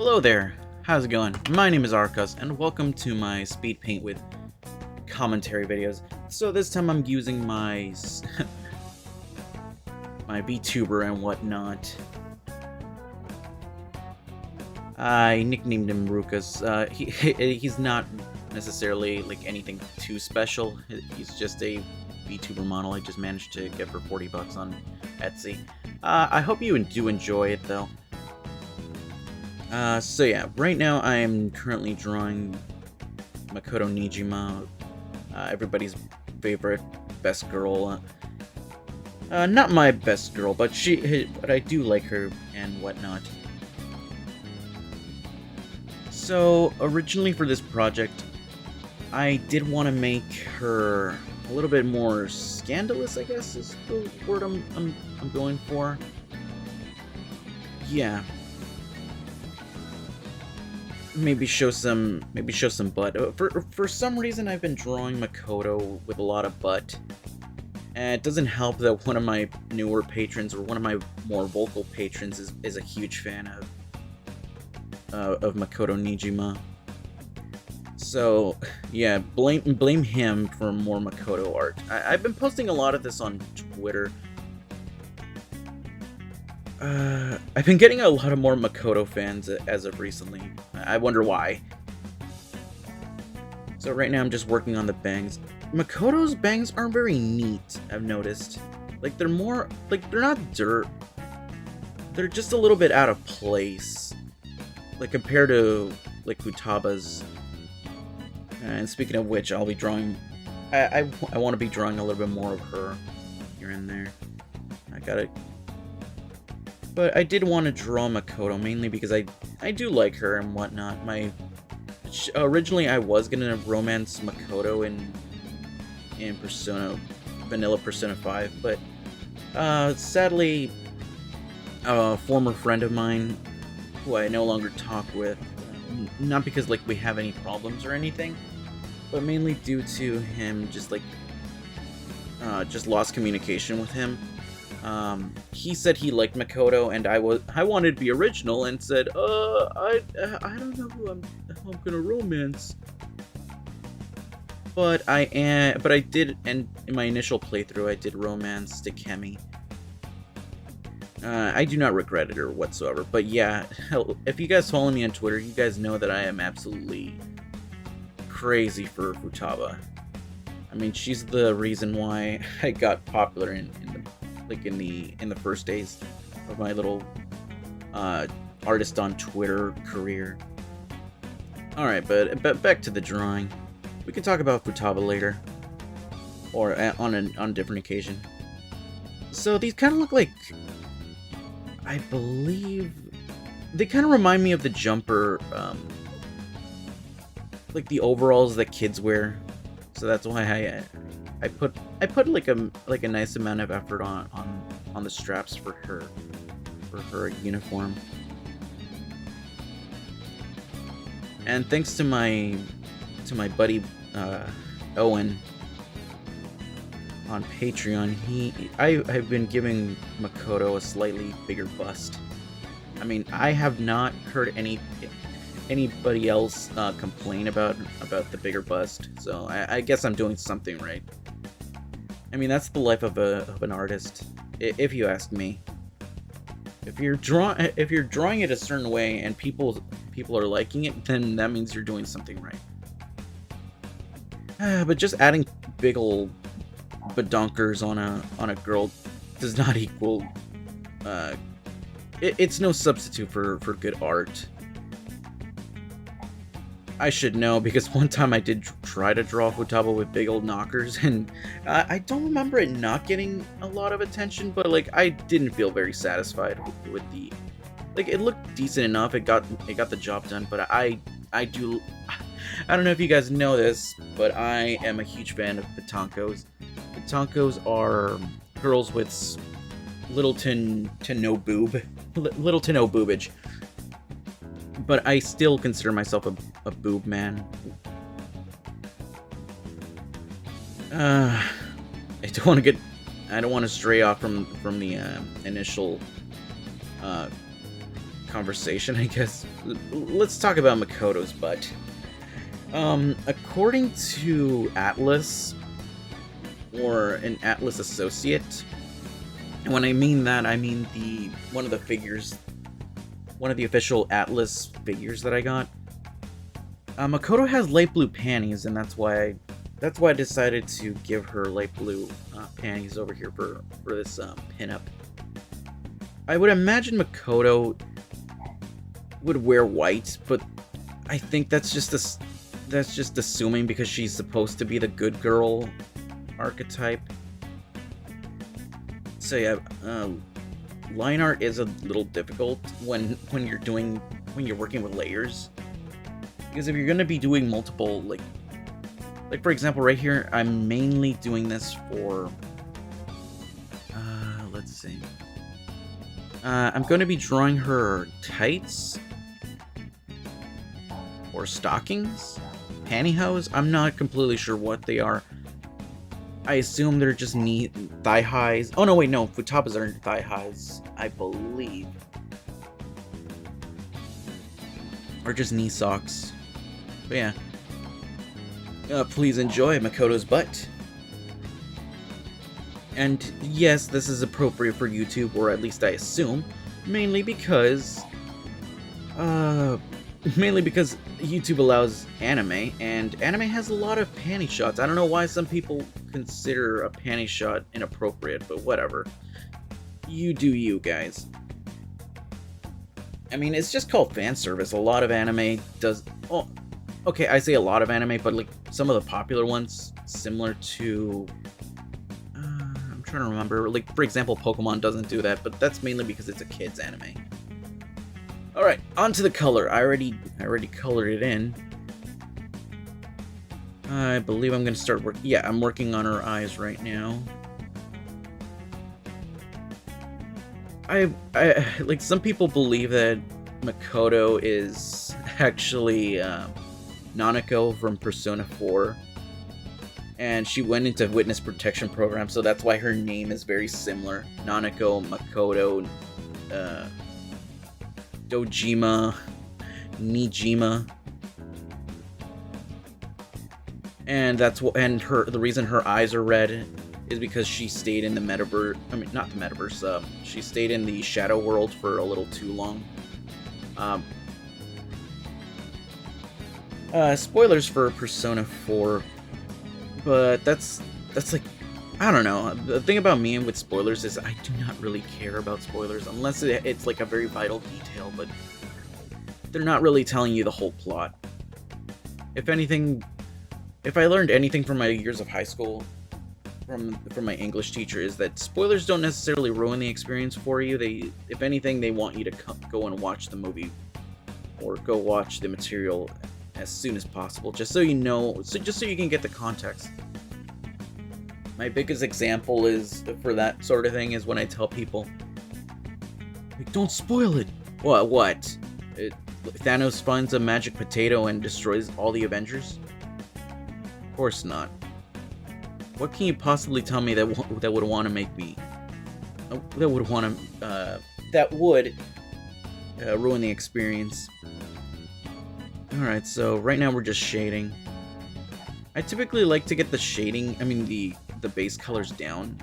Hello there, how's it going? My name is Arukas, and welcome to my speed paint with commentary videos. So this time I'm using my my Vtuber and whatnot. I nicknamed him Arukas. He's not necessarily like anything too special. He's just a Vtuber model I just managed to get for 40 bucks on Etsy. I hope you do enjoy it though. So yeah, right now I am currently drawing Makoto Niijima, everybody's favorite best girl. Not my best girl, but I do like her and whatnot. So originally for this project, I did want to make her a little bit more scandalous, I guess is the word I'm going for. Yeah. Maybe show some butt. For some reason I've been drawing Makoto with a lot of butt. And it doesn't help that one of my newer patrons, or one of my more vocal patrons, is a huge fan of Makoto Niijima. So yeah, blame him for more Makoto art. I've been posting a lot of this on Twitter. I've been getting a lot of more Makoto fans as of recently. I wonder why. So right now I'm just working on the bangs. Makoto's bangs aren't very neat, I've noticed. Like they're more, like they're not dirt. They're just a little bit out of place. Like compared to like Futaba's. And speaking of which, I'll be drawing, I want to be drawing a little bit more of her here and there. But I did want to draw Makoto mainly because I do like her and whatnot. Originally I was gonna romance Makoto in Vanilla Persona 5, but sadly a former friend of mine who I no longer talk with, not because like we have any problems or anything, but mainly due to him just lost communication with him. He said he liked Makoto, and I wanted to be original and said, I don't know who I'm gonna romance. But I did, and in my initial playthrough, I did romance Takemi. I do not regret it or whatsoever, but yeah, hell, if you guys follow me on Twitter, you guys know that I am absolutely crazy for Futaba. I mean, she's the reason why I got popular in the first days of my little artist on Twitter career. Alright, but back to the drawing. We can talk about Futaba later, or on a different occasion. So these kind of look like, I believe, they kind of remind me of the jumper, like the overalls that kids wear. So that's why I put like a nice amount of effort on the straps for her uniform. And thanks to my buddy Owen on Patreon, I've been giving Makoto a slightly bigger bust. I mean, I have not heard anybody else complain about the bigger bust, so I guess I'm doing something right. I mean, that's the life of an artist, if you ask me. If you're drawing it a certain way and people are liking it, then that means you're doing something right. But just adding big ol' badonkers on a girl does not equal. It's no substitute for good art. I should know, because one time I did try to draw Futaba with big old knockers, and I don't remember it not getting a lot of attention, but like I didn't feel very satisfied with the, like it looked decent enough. It got the job done, but I don't know if you guys know this, but I am a huge fan of batonkos. Batonkos are girls with little to no boobage. But I still consider myself a boob man. I don't want to stray off from the initial conversation, I guess. Let's talk about Makoto's butt. According to Atlas, or an Atlas associate, and when I mean that, I mean one of the official Atlas figures that I got. Makoto has light blue panties, and that's why I decided to give her light blue panties over here for this pinup. I would imagine Makoto would wear white, but I think that's just assuming because she's supposed to be the good girl archetype. So yeah, line art is a little difficult when you're working with layers, because if you're gonna be doing multiple, like for example right here, I'm mainly doing this for let's see, I'm going to be drawing her tights or stockings, pantyhose. I'm not completely sure what they are. I assume they're just knee thigh highs. Oh no, wait, no, Futaba's are thigh highs, I believe, or just knee socks. But yeah, please enjoy Makoto's butt. And yes, this is appropriate for YouTube, or at least I assume, mainly because YouTube allows anime, and anime has a lot of panty shots. I don't know why some people consider a panty shot inappropriate, but whatever. You do you, guys. I mean, it's just called fan service. A lot of anime does... Oh, okay, I say a lot of anime, but like some of the popular ones, similar to... I'm trying to remember. Like, for example, Pokemon doesn't do that, but that's mainly because it's a kid's anime. Alright, on to the color. I already colored it in. I believe I'm gonna start working. Yeah, I'm working on her eyes right now. I like, some people believe that Makoto is actually Nanako from Persona 4, and she went into witness protection program, so that's why her name is very similar. Nanako, Makoto, Dojima, Niijima, and the reason her eyes are red is because she stayed in the metaverse. I mean, not the metaverse. She stayed in the shadow world for a little too long. Spoilers for Persona 4, but that's like, I don't know. The thing about me and with spoilers is I do not really care about spoilers unless it's like a very vital detail, but they're not really telling you the whole plot. If anything, if I learned anything from my years of high school, from my English teacher, is that spoilers don't necessarily ruin the experience for you. If anything, they want you to go and watch the movie or go watch the material as soon as possible, just so you know, just so you can get the context. My biggest example is for that sort of thing is when I tell people, like, don't spoil it. What? Thanos finds a magic potato and destroys all the Avengers? Of course not. What can you possibly tell me that would want to make me... that would want to... that would ruin the experience. Alright, so right now we're just shading. I typically like to get the shading, I mean the base colors down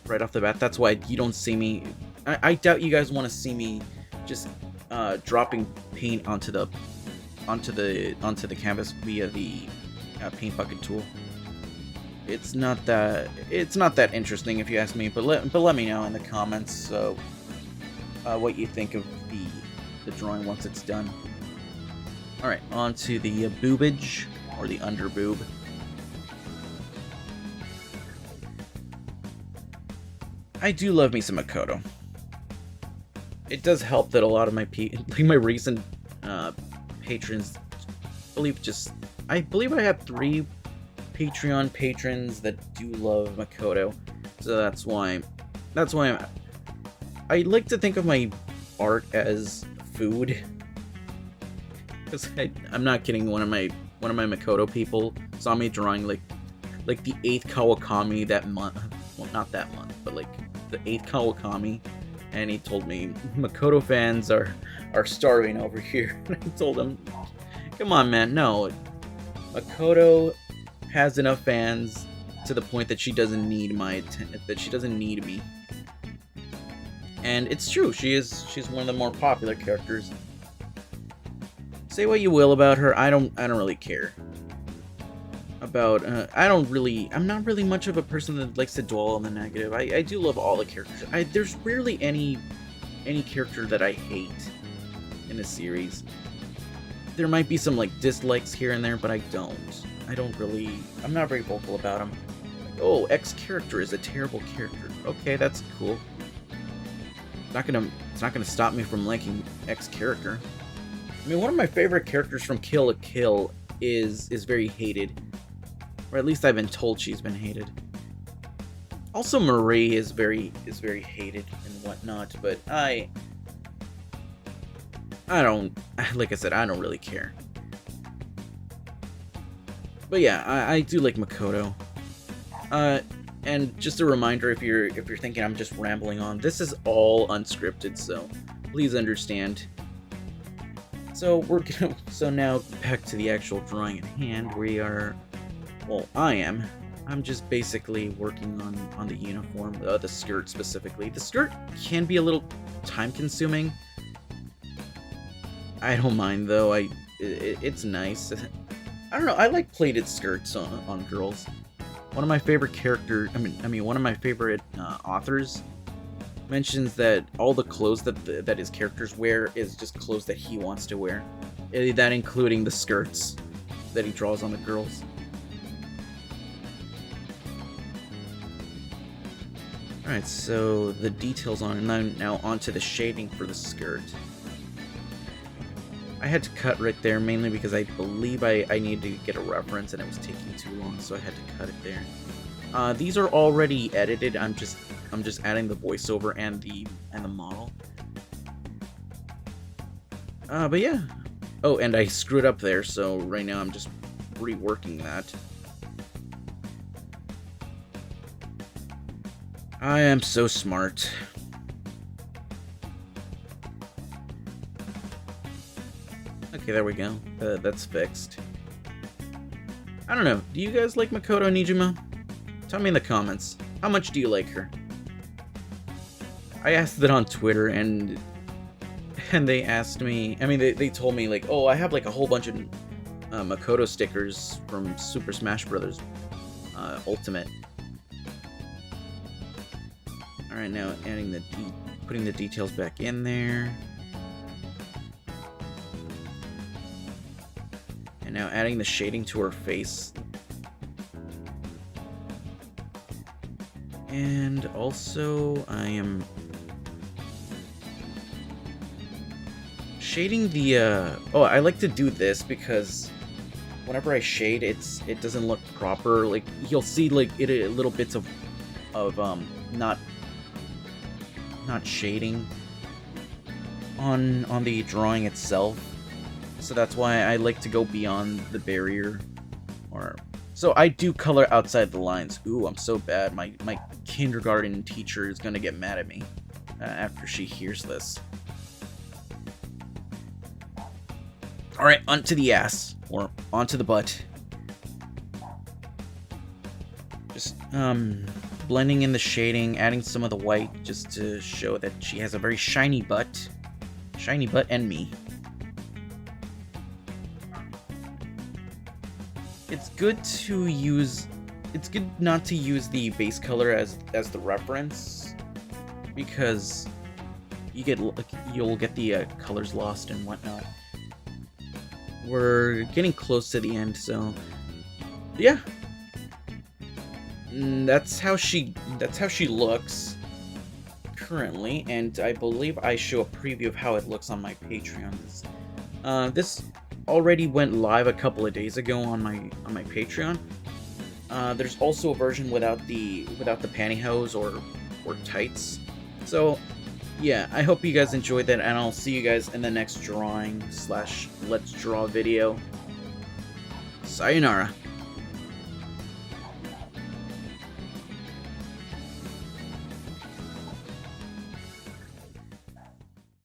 right off the bat. That's why you don't see me... I doubt you guys want to see me just dropping paint onto the canvas via the paint bucket tool. It's not that interesting if you ask me, but let me know in the comments what you think of the drawing once it's done. Alright, on to the boobage, or the under boob. I do love me some Makoto. It does help that a lot of my recent patrons, I believe I have 3 Patreon patrons that do love Makoto, so that's why I like to think of my art as food. Because I'm not kidding. One of my Makoto people saw me drawing like the 8th Kawakami that month. Well, not that month, but like the 8th Kawakami, and he told me Makoto fans are starving over here. And I told him, come on, man, no. Makoto has enough fans to the point that she doesn't need she doesn't need me. And it's true, she's one of the more popular characters. Say what you will about her, I don't really care. About I'm not really much of a person that likes to dwell on the negative. I do love all the characters. There's rarely any character that I hate in a series. There might be some like dislikes here and there, but I'm not very vocal about them. Like, oh, X character is a terrible character. Okay, that's cool. It's not gonna stop me from liking X character. I mean, one of my favorite characters from Kill la Kill is very hated. Or at least I've been told she's been hated. Also, Marie is very hated and whatnot, but I don't, like I said, I don't really care. But yeah, I do like Makoto. And just a reminder, if you're thinking I'm just rambling on, this is all unscripted, so please understand. So so now back to the actual drawing at hand. We are. Well, I'm just basically working on the uniform, the skirt specifically. The skirt can be a little time-consuming. I don't mind, though. It's nice. I don't know, I like pleated skirts on girls. One of my favorite one of my favorite authors mentions that all the clothes that his characters wear is just clothes that he wants to wear. That including the skirts that he draws on the girls. Alright, so the details on it. Now onto the shading for the skirt. I had to cut right there mainly because I believe I needed to get a reference and it was taking too long, so I had to cut it there. These are already edited. I'm just adding the voiceover and the model. But yeah. Oh, and I screwed up there, so right now I'm just reworking that. I am so smart. Okay, there we go. That's fixed. I don't know. Do you guys like Makoto Niijima? Tell me in the comments. How much do you like her? I asked that on Twitter, and they asked me. I mean, they told me like, oh, I have like a whole bunch of Makoto stickers from Super Smash Bros. Ultimate. All right, now adding putting the details back in there. And now adding the shading to her face. And also, I am shading the, oh, I like to do this because whenever I shade, it doesn't look proper. Like, you'll see, like, little bits of not shading on the drawing itself. So that's why I like to go beyond the barrier. So I do color outside the lines. Ooh, I'm so bad. My kindergarten teacher is gonna get mad at me after she hears this. Alright, onto the ass. Or onto the butt. Just, blending in the shading, adding some of the white just to show that she has a very shiny butt. Shiny butt and me. It's good not to use the base color as the reference, because you'll get the colors lost and whatnot. We're getting close to the end, so yeah. That's how she looks currently, and I believe I show a preview of how it looks on my Patreon. This already went live a couple of days ago on my Patreon. There's also a version without the pantyhose or tights. So yeah, I hope you guys enjoyed that, and I'll see you guys in the next drawing / let's draw video. Sayonara.